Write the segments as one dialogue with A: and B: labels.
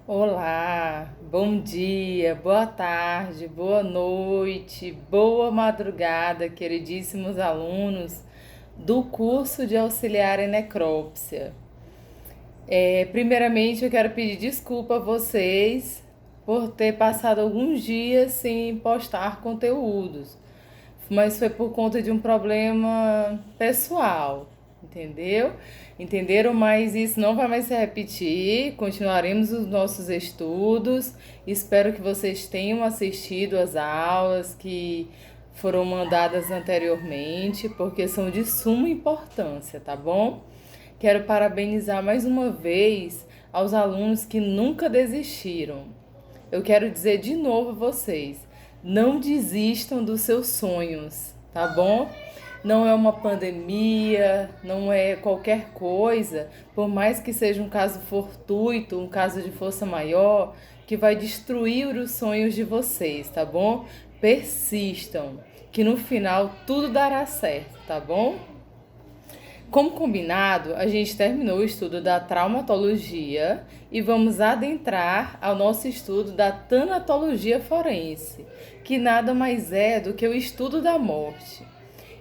A: Olá, bom dia, boa tarde, boa noite, boa madrugada, queridíssimos alunos do curso de auxiliar em necrópsia. Primeiramente, eu quero pedir desculpa a vocês por ter passado alguns dias sem postar conteúdos, mas foi por conta de um problema pessoal, entendeu? Entenderam? Mas isso não vai mais se repetir. Continuaremos os nossos estudos. Espero que vocês tenham assistido às aulas que foram mandadas anteriormente, porque são de suma importância, tá bom? Quero parabenizar mais uma vez aos alunos que nunca desistiram. Eu quero dizer de novo a vocês: não desistam dos seus sonhos, tá bom? Não é uma pandemia, não é qualquer coisa, por mais que seja um caso fortuito, um caso de força maior, que vai destruir os sonhos de vocês, tá bom? Persistam, que no final tudo dará certo, tá bom? Como combinado, a gente terminou o estudo da traumatologia e vamos adentrar ao nosso estudo da tanatologia forense, que nada mais é do que o estudo da morte.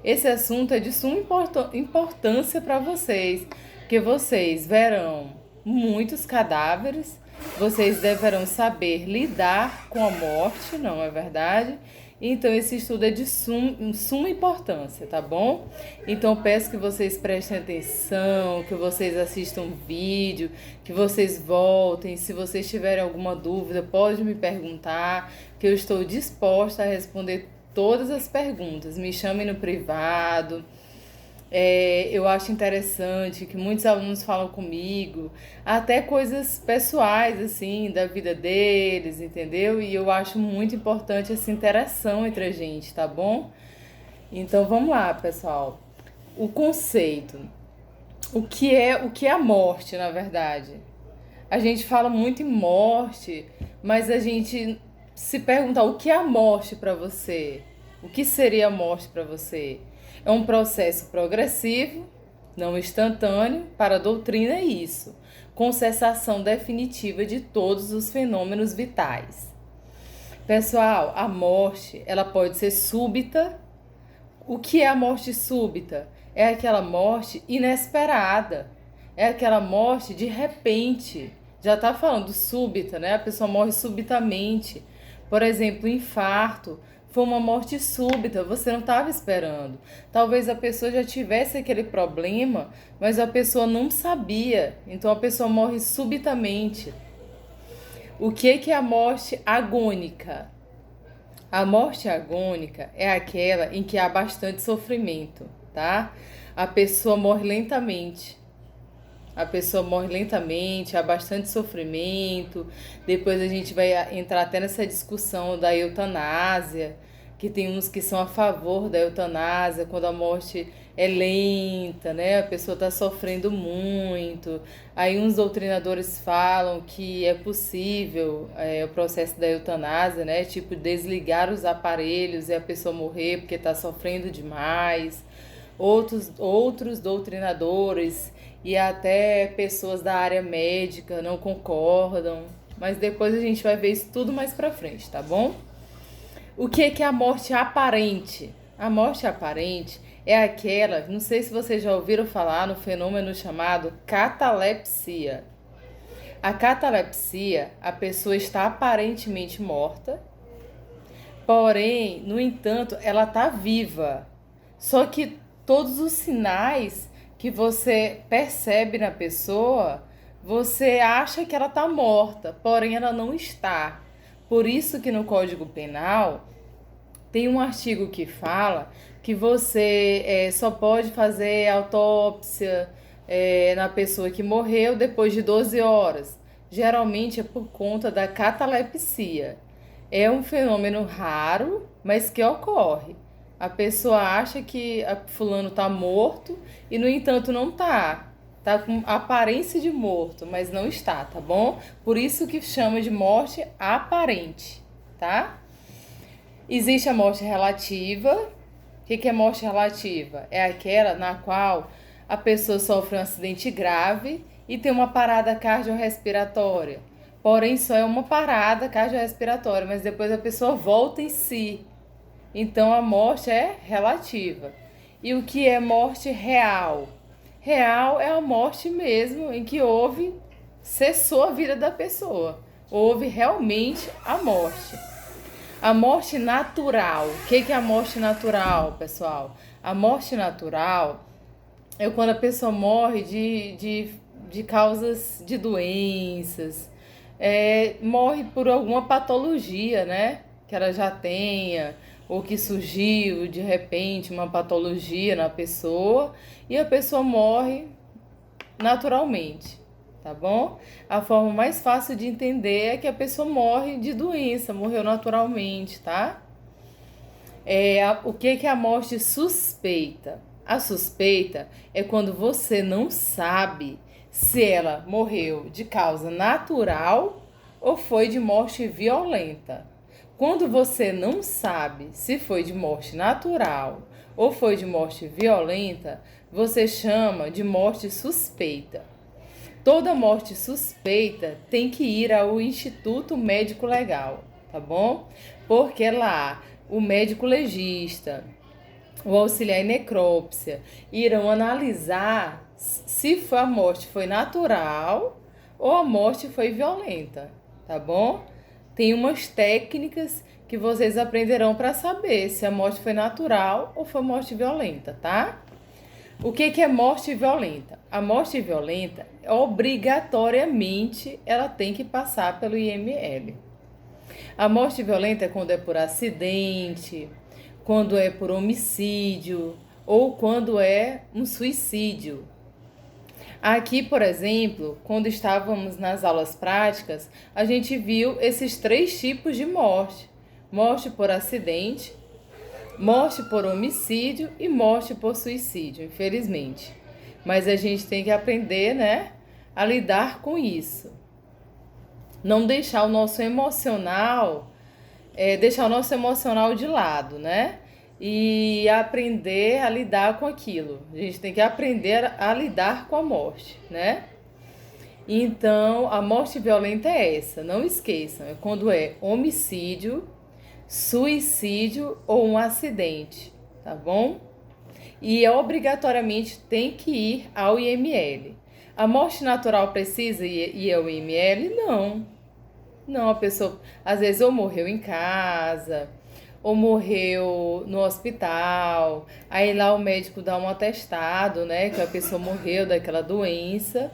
A: Esse assunto é de suma importância para vocês, porque vocês verão muitos cadáveres, vocês deverão saber lidar com a morte, não é verdade? Então, esse estudo é de suma importância, tá bom? Então, peço que vocês prestem atenção, que vocês assistam o vídeo, que vocês voltem. Se vocês tiverem alguma dúvida, pode me perguntar, que eu estou disposta a responder todas as perguntas. Me chamem no privado. Eu acho interessante que muitos alunos falam comigo, até coisas pessoais, assim, da vida deles, entendeu? E eu acho muito importante essa interação entre a gente, tá bom? Então vamos lá, pessoal. O conceito. O que é a morte, na verdade? A gente fala muito em morte, mas a gente se pergunta o que é a morte para você? O que seria a morte para você? É um processo progressivo, não instantâneo, para a doutrina é isso, com cessação definitiva de todos os fenômenos vitais. Pessoal, a morte, ela pode ser súbita. O que é a morte súbita? É aquela morte inesperada. É aquela morte de repente. Já está falando súbita, né? A pessoa morre subitamente. Por exemplo, infarto. Foi uma morte súbita, você não estava esperando. Talvez a pessoa já tivesse aquele problema, mas a pessoa não sabia. Então a pessoa morre subitamente. O que é a morte agônica? A morte agônica é aquela em que há bastante sofrimento, tá? A pessoa morre lentamente. A pessoa morre lentamente, há bastante sofrimento. Depois a gente vai entrar até nessa discussão da eutanásia, que tem uns que são a favor da eutanásia, quando a morte é lenta, né? A pessoa está sofrendo muito. Aí uns doutrinadores falam que é possível o processo da eutanásia, né? Tipo, desligar os aparelhos e a pessoa morrer porque está sofrendo demais. Outros doutrinadores e até pessoas da área médica não concordam, mas depois a gente vai ver isso tudo mais pra frente, tá bom? O que é a morte aparente? A morte aparente é aquela, não sei se vocês já ouviram falar no fenômeno chamado catalepsia. A catalepsia, a pessoa está aparentemente morta, porém, no entanto, ela está viva. Só que todos os sinais que você percebe na pessoa, você acha que ela está morta, porém ela não está. Por isso que no Código Penal tem um artigo que fala que você só pode fazer autópsia na pessoa que morreu depois de 12 horas. Geralmente é por conta da catalepsia. É um fenômeno raro, mas que ocorre. A pessoa acha que a fulano tá morto e, no entanto, não tá. Tá com aparência de morto, mas não está, tá bom? Por isso que chama de morte aparente, tá? Existe a morte relativa. O que é morte relativa? É aquela na qual a pessoa sofre um acidente grave e tem uma parada cardiorrespiratória. porém só é uma parada cardiorrespiratória, mas depois a pessoa volta em si. Então a morte é relativa. E o que é morte real? Real é a morte mesmo, em que cessou a vida da pessoa. Houve realmente a morte. A morte natural. O que é a morte natural, pessoal? A morte natural é quando a pessoa morre de causas de doenças, morre por alguma patologia, né? Que ela já tenha, ou que surgiu de repente uma patologia na pessoa e a pessoa morre naturalmente, tá bom? A forma mais fácil de entender é que a pessoa morre de doença, morreu naturalmente, tá? O que é a morte suspeita? A suspeita é quando você não sabe se ela morreu de causa natural ou foi de morte violenta. Quando você não sabe se foi de morte natural ou foi de morte violenta, você chama de morte suspeita. Toda morte suspeita tem que ir ao Instituto Médico Legal, tá bom? Porque lá o médico legista, o auxiliar em necrópsia, irão analisar se a morte foi natural ou a morte foi violenta, tá bom? Tem umas técnicas que vocês aprenderão para saber se a morte foi natural ou foi morte violenta, tá? O que é morte violenta? A morte violenta, obrigatoriamente, ela tem que passar pelo IML. A morte violenta é quando é por acidente, quando é por homicídio ou quando é um suicídio. Aqui, por exemplo, quando estávamos nas aulas práticas, a gente viu esses 3 tipos de morte: morte por acidente, morte por homicídio e morte por suicídio, infelizmente. Mas a gente tem que aprender, né, a lidar com isso. Não deixar o nosso emocional, de lado, né? E aprender a lidar com aquilo. A gente tem que aprender a lidar com a morte, né? Então, a morte violenta é essa, não esqueçam, é quando é homicídio, suicídio ou um acidente, tá bom? E obrigatoriamente tem que ir ao IML. A morte natural precisa ir ao IML? Não. Não, a pessoa às vezes ou morreu em casa, ou morreu no hospital, aí lá o médico dá um atestado, né, que a pessoa morreu daquela doença,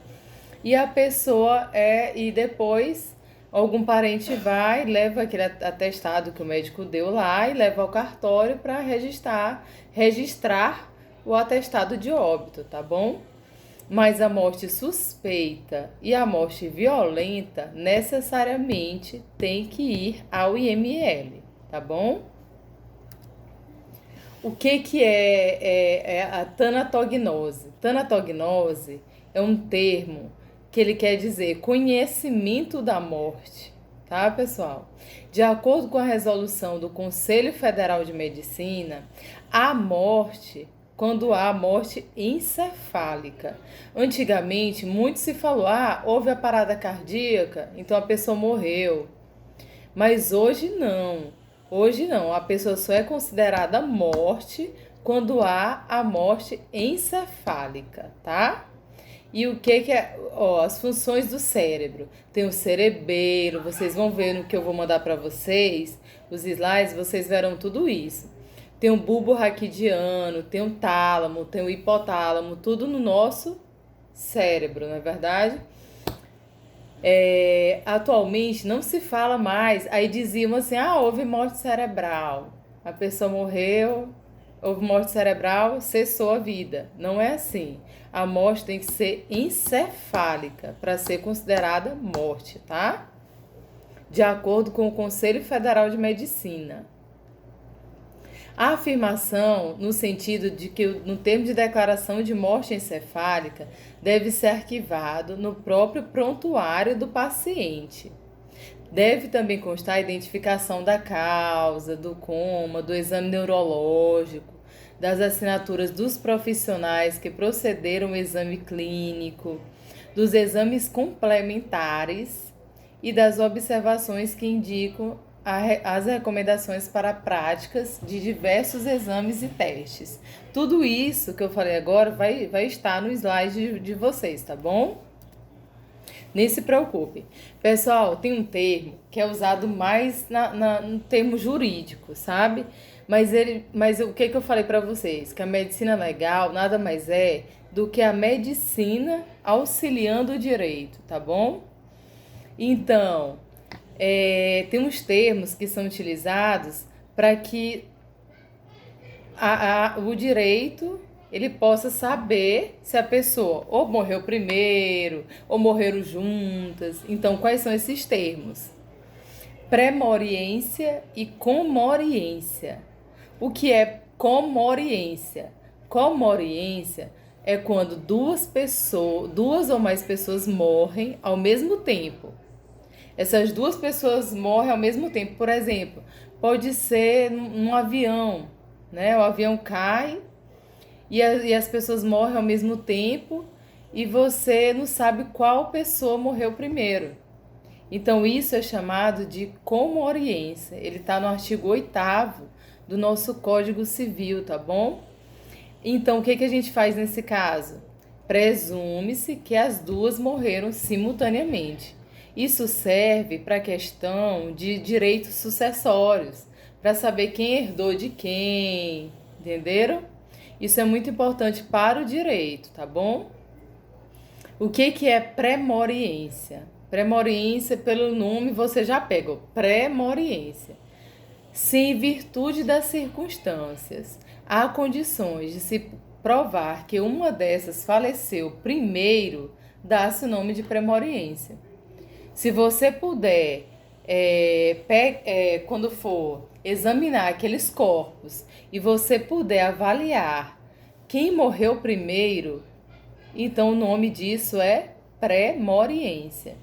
A: e a pessoa e depois algum parente vai, leva aquele atestado que o médico deu lá e leva ao cartório para registrar o atestado de óbito, tá bom? Mas a morte suspeita e a morte violenta necessariamente tem que ir ao IML, tá bom? O que é a tanatognose? Tanatognose é um termo que ele quer dizer conhecimento da morte, tá, pessoal? De acordo com a resolução do Conselho Federal de Medicina, a morte, quando há morte encefálica. Antigamente, muito se falou, houve a parada cardíaca, então a pessoa morreu. Mas hoje não. Hoje não. A pessoa só é considerada morte quando há a morte encefálica, tá? E o que é, as funções do cérebro? Tem o cerebelo, vocês vão ver no que eu vou mandar para vocês, os slides, vocês verão tudo isso. Tem o bulbo raquidiano, tem o tálamo, tem o hipotálamo, tudo no nosso cérebro, não é verdade? Atualmente não se fala mais, aí diziam assim, houve morte cerebral, a pessoa morreu, houve morte cerebral, cessou a vida. Não é assim. A morte tem que ser encefálica para ser considerada morte, tá? De acordo com o Conselho Federal de Medicina. A afirmação, no sentido de que no termo de declaração de morte encefálica, deve ser arquivado no próprio prontuário do paciente. Deve também constar a identificação da causa, do coma, do exame neurológico, das assinaturas dos profissionais que procederam ao exame clínico, dos exames complementares e das observações que indicam as recomendações para práticas de diversos exames e testes. Tudo isso que eu falei agora vai estar no slide de vocês, tá bom? Nem se preocupe. Pessoal, tem um termo que é usado mais no termo jurídico, sabe? Mas o que eu falei para vocês? Que a medicina legal nada mais é do que a medicina auxiliando o direito, tá bom? Então, tem uns termos que são utilizados para que o direito ele possa saber se a pessoa ou morreu primeiro ou morreram juntas. Então, quais são esses termos? Premoriência e comoriência. O que é comoriência? Comoriência é quando duas ou mais pessoas morrem ao mesmo tempo. Essas duas pessoas morrem ao mesmo tempo. Por exemplo, pode ser num avião, né? O avião cai e as pessoas morrem ao mesmo tempo e você não sabe qual pessoa morreu primeiro. Então, isso é chamado de comoriência. Ele está no artigo 8º do nosso Código Civil, tá bom? Então, o que a gente faz nesse caso? Presume-se que as duas morreram simultaneamente. Isso serve para a questão de direitos sucessórios, para saber quem herdou de quem, entenderam? Isso é muito importante para o direito, tá bom? O que é premoriência? Premoriência, pelo nome, você já pegou. Premoriência. Se em virtude das circunstâncias há condições de se provar que uma dessas faleceu primeiro, dá-se o nome de premoriência. Se você puder, quando for examinar aqueles corpos e você puder avaliar quem morreu primeiro, então o nome disso é premoriência.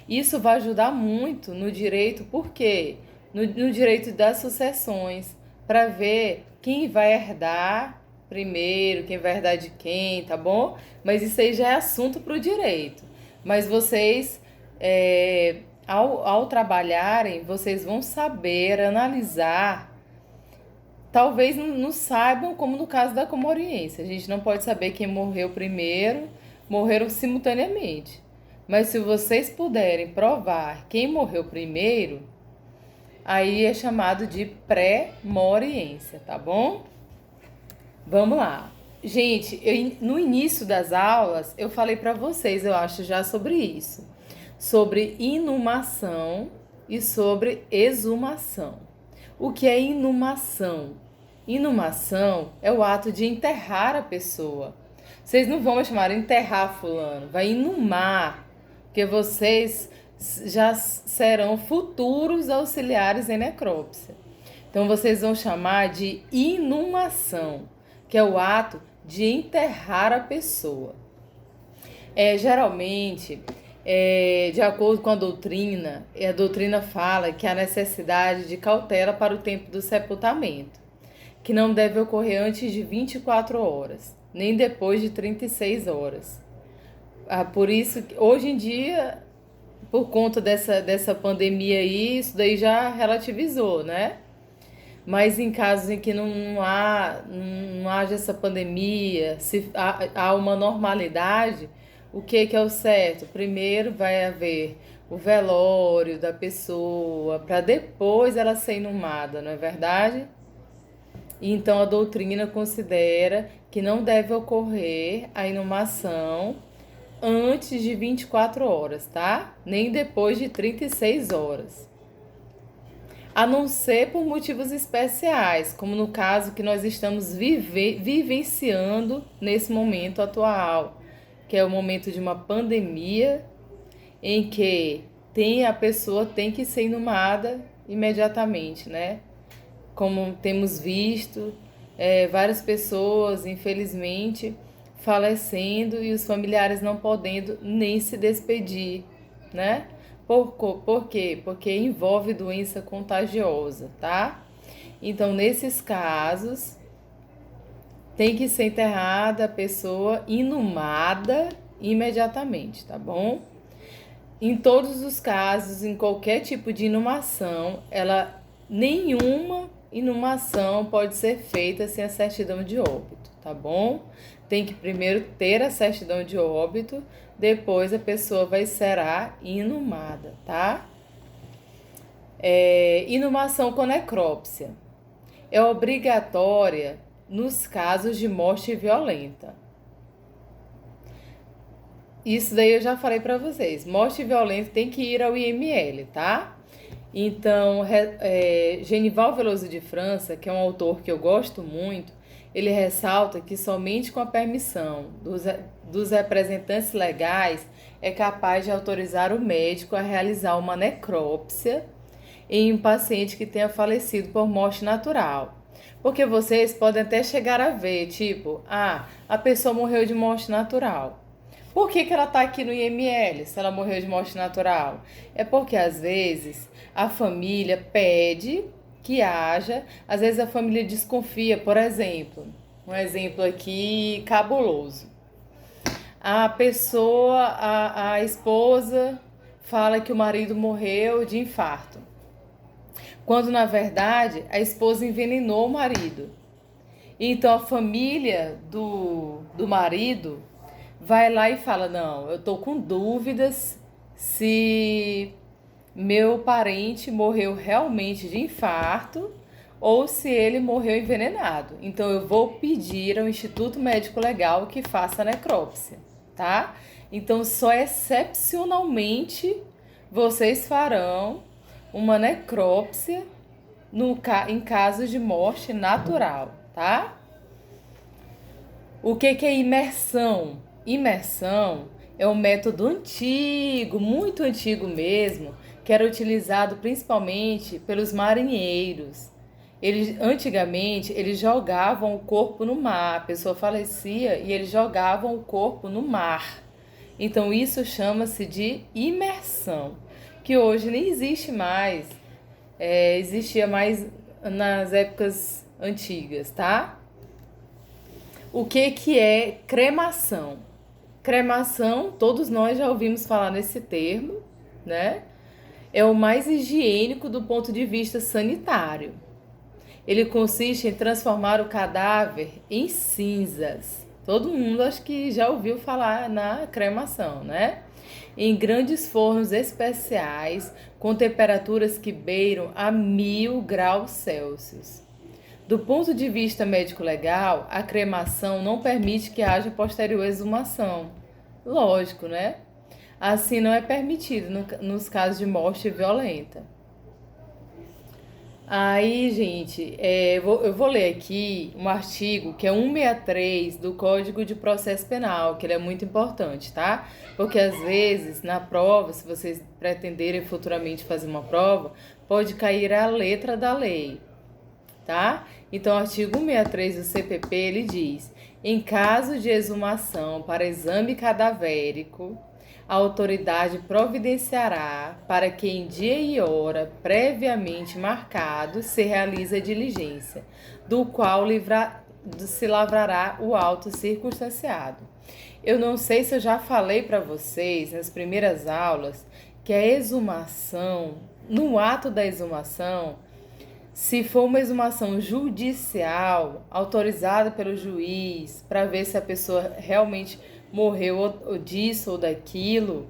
A: Isso vai ajudar muito no direito, por quê? No direito das sucessões, para ver quem vai herdar primeiro, quem vai herdar de quem, tá bom? Mas isso aí já é assunto para o direito. Mas vocês, ao trabalharem, vocês vão saber analisar. Talvez não saibam, como no caso da comoriência. A gente não pode saber quem morreu primeiro, morreram simultaneamente. Mas se vocês puderem provar quem morreu primeiro, aí é chamado de pré-moriência, tá bom? Vamos lá. Gente, no início das aulas, eu falei para vocês, eu acho, já sobre isso. Sobre inumação e sobre exumação. O que é inumação? Inumação é o ato de enterrar a pessoa. Vocês não vão me chamar de enterrar fulano, vai inumar, porque vocês já serão futuros auxiliares em necrópsia. Então vocês vão chamar de inumação, que é o ato de enterrar a pessoa. Geralmente, de acordo com a doutrina fala que há necessidade de cautela para o tempo do sepultamento, que não deve ocorrer antes de 24 horas, nem depois de 36 horas. Por isso, hoje em dia, por conta dessa pandemia aí, isso daí já relativizou, né? Mas em casos em que não haja essa pandemia, se há uma normalidade, o que é o certo? Primeiro vai haver o velório da pessoa, para depois ela ser inumada, não é verdade? Então a doutrina considera que não deve ocorrer a inumação antes de 24 horas, tá? Nem depois de 36 horas. A não ser por motivos especiais, como no caso que nós estamos vivenciando nesse momento atual, que é o momento de uma pandemia em que a pessoa tem que ser inumada imediatamente, né? Como temos visto, várias pessoas, infelizmente, falecendo e os familiares não podendo nem se despedir, né? Por quê? Porque envolve doença contagiosa, tá? Então, nesses casos, tem que ser enterrada a pessoa inumada imediatamente, tá bom? Em todos os casos, em qualquer tipo de inumação, nenhuma inumação pode ser feita sem a certidão de óbito, tá bom? Tem que primeiro ter a certidão de óbito, depois a pessoa vai ser inumada, tá? Inumação com necrópsia. É obrigatória nos casos de morte violenta. Isso daí eu já falei para vocês. Morte violenta tem que ir ao IML, tá? Então, Genival Veloso de França, que é um autor que eu gosto muito, ele ressalta que somente com a permissão dos representantes legais é capaz de autorizar o médico a realizar uma necrópsia em um paciente que tenha falecido por morte natural. Porque vocês podem até chegar a ver, tipo, a pessoa morreu de morte natural. Por que ela está aqui no IML se ela morreu de morte natural? É porque às vezes a família pede que haja, às vezes a família desconfia, por exemplo, um exemplo aqui cabuloso. A esposa fala que o marido morreu de infarto, quando na verdade a esposa envenenou o marido. Então a família do marido vai lá e fala, não, eu tô com dúvidas se meu parente morreu realmente de infarto ou se ele morreu envenenado. Então eu vou pedir ao Instituto Médico Legal que faça a necrópsia, tá? Então só excepcionalmente vocês farão uma necrópsia em caso de morte natural, tá? O que é imersão? Imersão é um método antigo, muito antigo mesmo, que era utilizado principalmente pelos marinheiros. Antigamente, eles jogavam o corpo no mar, a pessoa falecia e eles jogavam o corpo no mar. Então, isso chama-se de imersão, que hoje nem existe mais, existia mais nas épocas antigas, tá? O que é cremação? Cremação, todos nós já ouvimos falar nesse termo, né? É o mais higiênico do ponto de vista sanitário. Ele consiste em transformar o cadáver em cinzas. Todo mundo acho que já ouviu falar na cremação, né? Em grandes fornos especiais, com temperaturas que beiram a 1000 graus Celsius. Do ponto de vista médico-legal, a cremação não permite que haja posterior exumação. Lógico, né? Assim não é permitido nos casos de morte violenta. Aí, gente, eu vou ler aqui um artigo que é 163 do Código de Processo Penal, que ele é muito importante, tá? Porque às vezes, na prova, se vocês pretenderem futuramente fazer uma prova, pode cair a letra da lei, tá? Então, o artigo 163 do CPP, ele diz: em caso de exumação para exame cadavérico, a autoridade providenciará para que em dia e hora previamente marcado se realize a diligência, do qual se lavrará o auto circunstanciado. Eu não sei se eu já falei para vocês nas primeiras aulas que a exumação, no ato da exumação, se for uma exumação judicial, autorizada pelo juiz, para ver se a pessoa realmente morreu disso ou daquilo,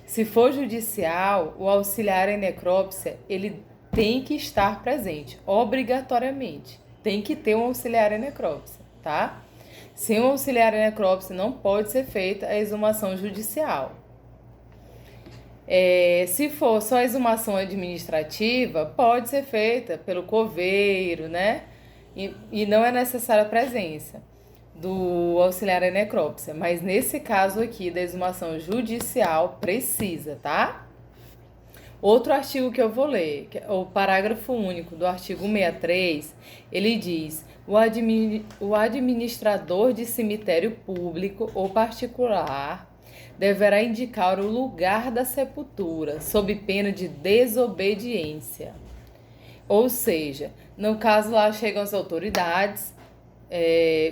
A: se for judicial, o auxiliar em necrópsia, ele tem que estar presente, obrigatoriamente. Tem que ter um auxiliar em necrópsia, tá? Sem um auxiliar em necrópsia, não pode ser feita a exumação judicial. Se for só exumação administrativa, pode ser feita pelo coveiro, né? E não é necessária a presença do auxiliar em necrópsia. Mas nesse caso aqui da exumação judicial, precisa, tá? Outro artigo que eu vou ler, que é o parágrafo único do artigo 163, ele diz: o administrador de cemitério público ou particular deverá indicar o lugar da sepultura, sob pena de desobediência. Ou seja, no caso lá chegam as autoridades,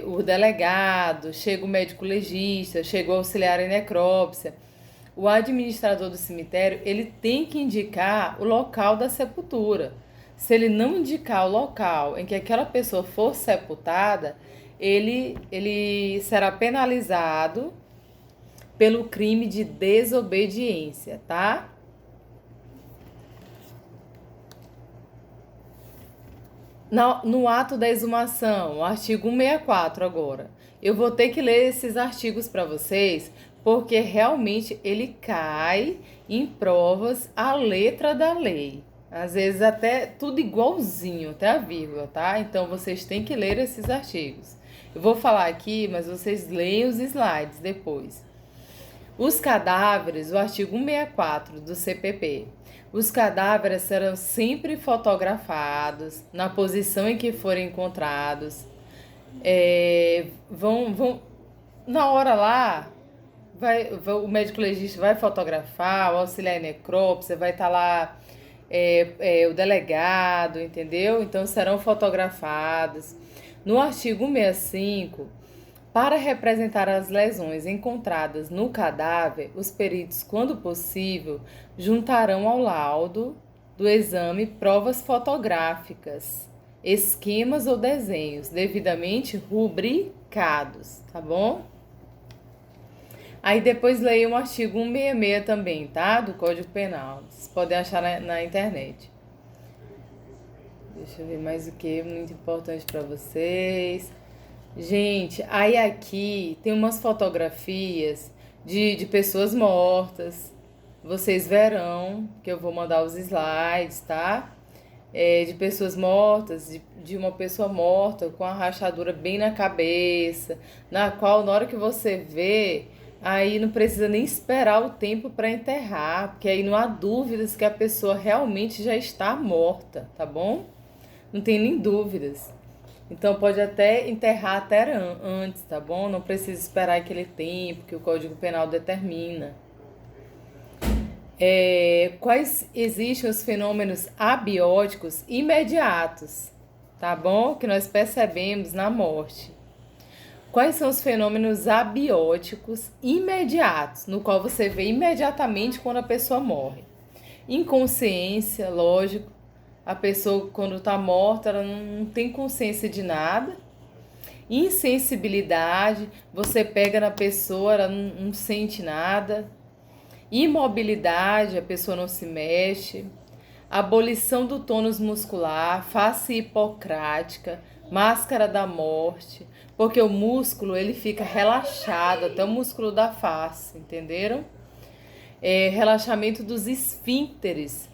A: o delegado, chega o médico legista, chega o auxiliar em necrópsia. o administrador do cemitério, ele tem que indicar o local da sepultura. Se ele não indicar o local em que aquela pessoa for sepultada, ele será penalizado pelo crime de desobediência, tá? No ato da exumação, o artigo 164 agora. Eu vou ter que ler esses artigos para vocês, porque realmente ele cai em provas à letra da lei. Às vezes até tudo igualzinho, até a vírgula, tá? Então vocês têm que ler esses artigos. Eu vou falar aqui, mas vocês leem os slides depois. Os cadáveres, o artigo 164 do CPP. Os cadáveres serão sempre fotografados na posição em que forem encontrados. Na hora lá, o médico legista vai fotografar, o auxiliar em necrópsia, vai estar lá o delegado, entendeu? Então serão fotografados. No artigo 165, para representar as lesões encontradas no cadáver, os peritos, quando possível, juntarão ao laudo do exame provas fotográficas, esquemas ou desenhos devidamente rubricados, tá bom? Aí depois leia o artigo 166 também, tá? Do Código Penal. Vocês podem achar na internet. Deixa eu ver mais o que muito importante para vocês. Gente, aí aqui tem umas fotografias de pessoas mortas. Vocês verão que eu vou mandar os slides, tá? De pessoas mortas, de uma pessoa morta com a rachadura bem na cabeça, na qual, na hora que você vê, aí não precisa nem esperar o tempo para enterrar, porque aí não há dúvidas que a pessoa realmente já está morta, tá bom? Não tem nem dúvidas. Então pode até enterrar até antes, tá bom? Não precisa esperar aquele tempo que o Código Penal determina. Quais existem os fenômenos abióticos imediatos, tá bom? Que nós percebemos na morte. Quais são os fenômenos abióticos imediatos, no qual você vê imediatamente quando a pessoa morre? Inconsciência, lógico. A pessoa, quando está morta, ela não tem consciência de nada. Insensibilidade, você pega na pessoa, ela não sente nada. Imobilidade, a pessoa não se mexe. Abolição do tônus muscular, face hipocrática, máscara da morte, porque o músculo ele fica relaxado, até o músculo da face, entenderam? Relaxamento dos esfíncteres.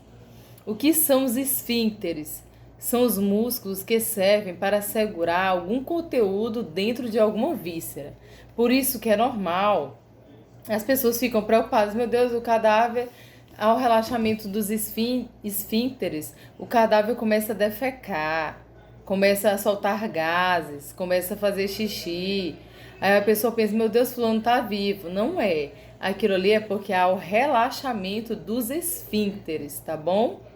A: O que são os esfíncteres? São os músculos que servem para segurar algum conteúdo dentro de alguma víscera. Por isso que é normal. As pessoas ficam preocupadas. Meu Deus, o cadáver, ao relaxamento dos esfíncteres, o cadáver começa a defecar, começa a soltar gases, começa a fazer xixi. Aí a pessoa pensa, meu Deus, fulano está vivo. Não é. Aquilo ali é porque há o relaxamento dos esfíncteres, tá bom?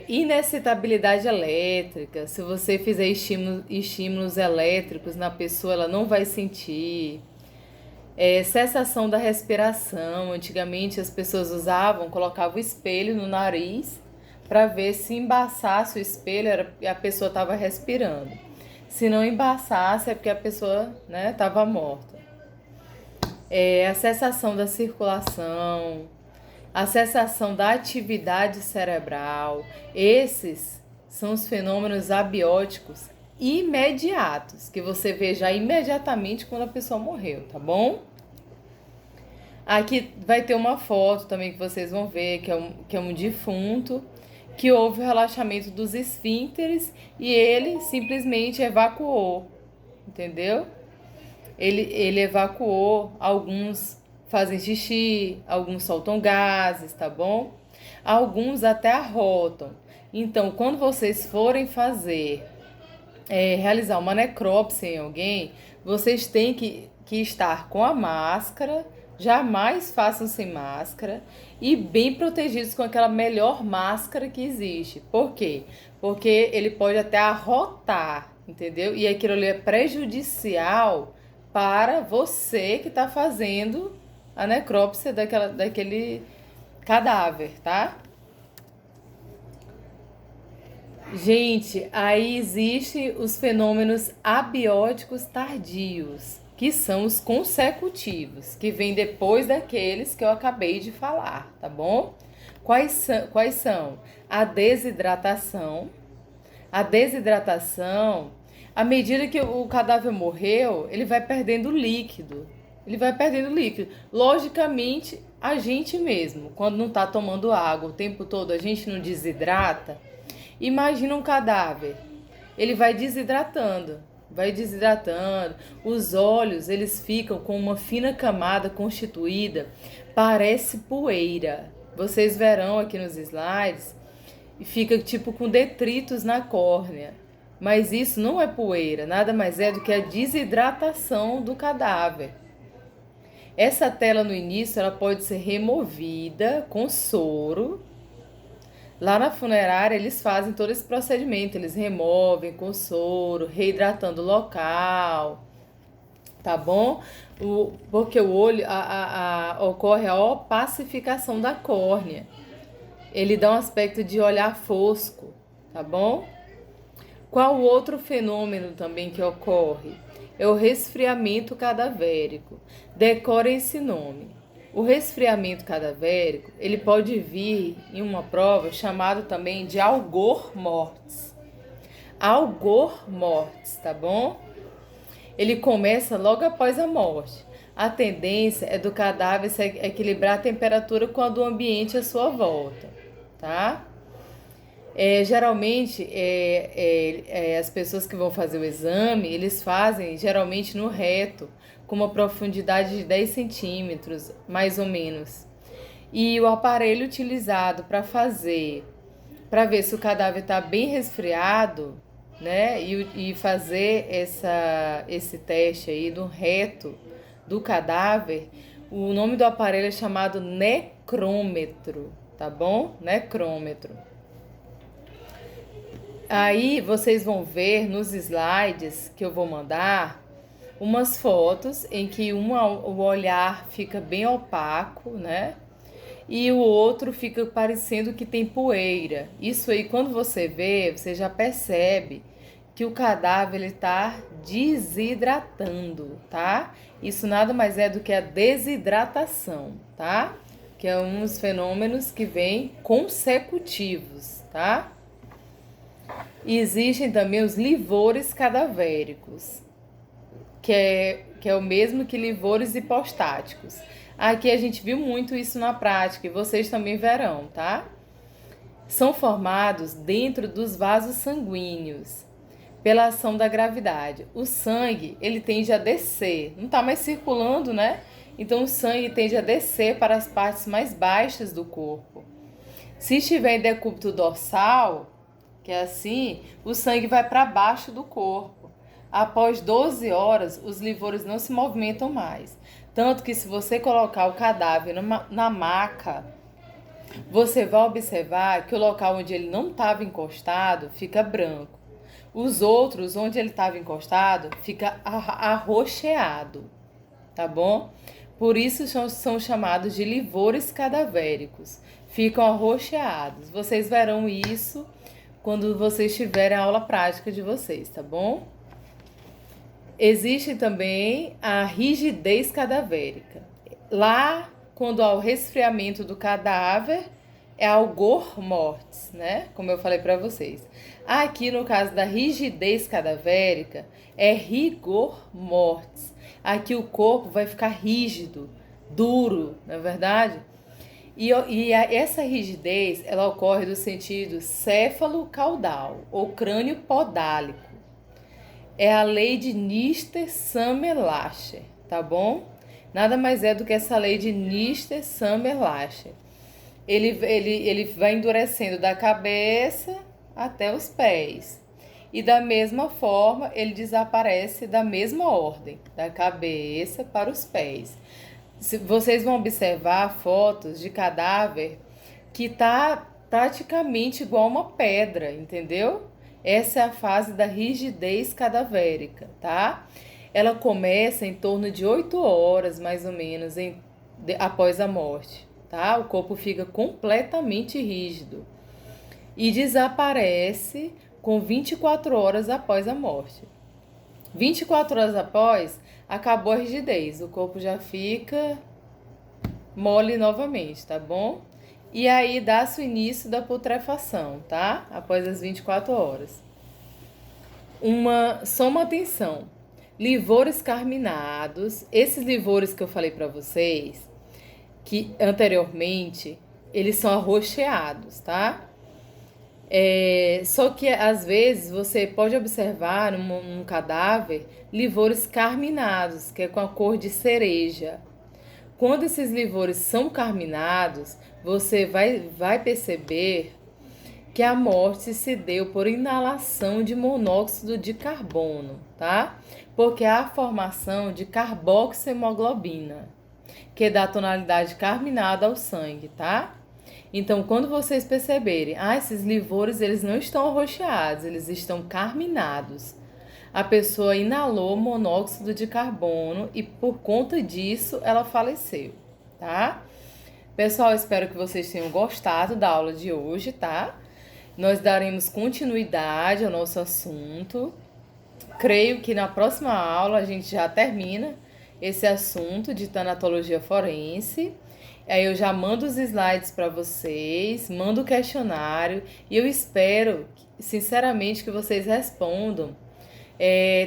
A: Inexcitabilidade elétrica. Se você fizer estímulos elétricos na pessoa, ela não vai sentir. Cessação da respiração. Antigamente as pessoas colocavam o espelho no nariz para ver se embaçasse o espelho, a pessoa estava respirando. Se não embaçasse é porque a pessoa estava morta. A cessação da circulação, a cessação da atividade cerebral. Esses são os fenômenos abióticos imediatos, que você vê já imediatamente quando a pessoa morreu, tá bom? Aqui vai ter uma foto também que vocês vão ver, que é um defunto, que houve o relaxamento dos esfíncteres e ele simplesmente evacuou, entendeu? Ele evacuou, alguns fazem xixi, alguns soltam gases, tá bom? Alguns até arrotam. Então, quando vocês forem realizar uma necrópsia em alguém, vocês têm que estar com a máscara, jamais façam sem máscara e bem protegidos com aquela melhor máscara que existe. Por quê? Porque ele pode até arrotar, entendeu? E aquilo ali é prejudicial para você que está fazendo a necrópsia daquele cadáver, tá? Gente, aí existem os fenômenos abióticos tardios, que são os consecutivos, que vêm depois daqueles que eu acabei de falar, tá bom? Quais são? A desidratação. A desidratação, à medida que o cadáver morreu, ele vai perdendo líquido. Ele vai perdendo líquido. Logicamente, a gente mesmo, quando não está tomando água o tempo todo, a gente não desidrata. Imagina um cadáver. Ele vai desidratando. Os olhos, eles ficam com uma fina camada constituída, parece poeira. Vocês verão aqui nos slides, e fica tipo com detritos na córnea. Mas isso não é poeira, nada mais é do que a desidratação do cadáver. Essa tela no início, ela pode ser removida com soro. Lá na funerária, eles fazem todo esse procedimento. Eles removem com soro, reidratando o local, tá bom? Porque o olho ocorre a opacificação da córnea. Ele dá um aspecto de olhar fosco, tá bom? Qual outro fenômeno também que ocorre? É o resfriamento cadavérico. Decorem esse nome. O resfriamento cadavérico, ele pode vir em uma prova chamada também de algor mortis. Algor mortis, tá bom? Ele começa logo após a morte. A tendência é do cadáver se equilibrar a temperatura com a do ambiente à sua volta, tá? Geralmente, as pessoas que vão fazer o exame, eles fazem geralmente no reto, com uma profundidade de 10 centímetros, mais ou menos. E o aparelho utilizado para ver se o cadáver está bem resfriado, né? E fazer esse teste aí do reto do cadáver, o nome do aparelho é chamado necrômetro, tá bom? Necrômetro. Aí vocês vão ver nos slides que eu vou mandar umas fotos em que o olhar fica bem opaco, né? E o outro fica parecendo que tem poeira. Isso aí, quando você vê, você já percebe que o cadáver está desidratando, tá? Isso nada mais é do que a desidratação, tá? Que é um dos fenômenos que vêm consecutivos, tá? E existem também os livores cadavéricos, que é o mesmo que livores hipostáticos. Aqui a gente viu muito isso na prática e vocês também verão, tá? São formados dentro dos vasos sanguíneos pela ação da gravidade. O sangue, ele tende a descer, não está mais circulando, né? Então o sangue tende a descer para as partes mais baixas do corpo. Se estiver em decúbito dorsal, que é assim, o sangue vai para baixo do corpo. Após 12 horas, os livores não se movimentam mais. Tanto que se você colocar o cadáver na maca, você vai observar que o local onde ele não estava encostado fica branco. Os outros, onde ele estava encostado, fica arroxeado, tá bom? Por isso são chamados de livores cadavéricos. Ficam arroxeados. Vocês verão isso quando vocês tiverem a aula prática de vocês, tá bom? Existe também a rigidez cadavérica. Lá, quando há o resfriamento do cadáver, é algor mortis, né? Como eu falei para vocês. Aqui, no caso da rigidez cadavérica, é rigor mortis. Aqui o corpo vai ficar rígido, duro, não é verdade? Essa rigidez, ela ocorre do sentido céfalo-caudal ou crânio-podálico. É a lei de Nister-Sammer-Lacher, tá bom? Nada mais é do que essa lei de Nister-Sammer-Lacher. Ele vai endurecendo da cabeça até os pés. E da mesma forma, ele desaparece da mesma ordem, da cabeça para os pés. Vocês vão observar fotos de cadáver que tá praticamente igual uma pedra, entendeu? Essa é a fase da rigidez cadavérica, tá? Ela começa em torno de 8 horas, mais ou menos, após a morte, tá? O corpo fica completamente rígido e desaparece com 24 horas após a morte. 24 horas após, acabou a rigidez, o corpo já fica mole novamente, tá bom? E aí dá-se o início da putrefação, tá? Após as 24 horas. Só uma atenção. Livores carminados, esses livores que eu falei para vocês, que anteriormente, eles são arroxeados, tá? Só que às vezes você pode observar num cadáver livores carminados, que é com a cor de cereja. Quando esses livores são carminados, você vai perceber que a morte se deu por inalação de monóxido de carbono, tá? Porque há a formação de carboxiemoglobina, que dá tonalidade carminada ao sangue, tá? Então, quando vocês perceberem, esses livores eles não estão arroxeados, eles estão carminados. A pessoa inalou monóxido de carbono e por conta disso ela faleceu, tá? Pessoal, espero que vocês tenham gostado da aula de hoje, tá? Nós daremos continuidade ao nosso assunto. Creio que na próxima aula a gente já termina esse assunto de tanatologia forense. Aí eu já mando os slides para vocês, mando o questionário e eu espero, sinceramente, que vocês respondam.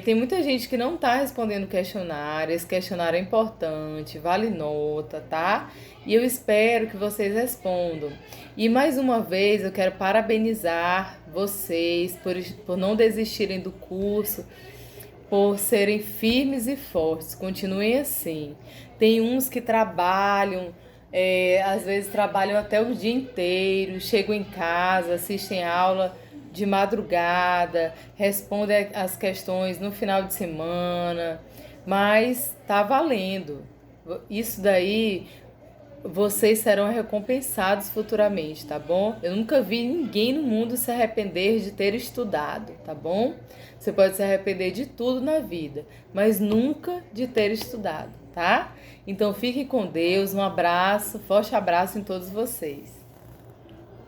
A: Tem muita gente que não está respondendo o questionário, esse questionário é importante, vale nota, tá? E eu espero que vocês respondam. E mais uma vez eu quero parabenizar vocês por não desistirem do curso, por serem firmes e fortes, continuem assim. Tem uns que trabalham, às vezes trabalham até o dia inteiro, chegam em casa, assistem aula de madrugada, respondem as questões no final de semana, mas tá valendo. Isso daí vocês serão recompensados futuramente, tá bom? Eu nunca vi ninguém no mundo se arrepender de ter estudado, tá bom? Você pode se arrepender de tudo na vida, mas nunca de ter estudado, tá? Então fiquem com Deus, um abraço, forte abraço em todos vocês.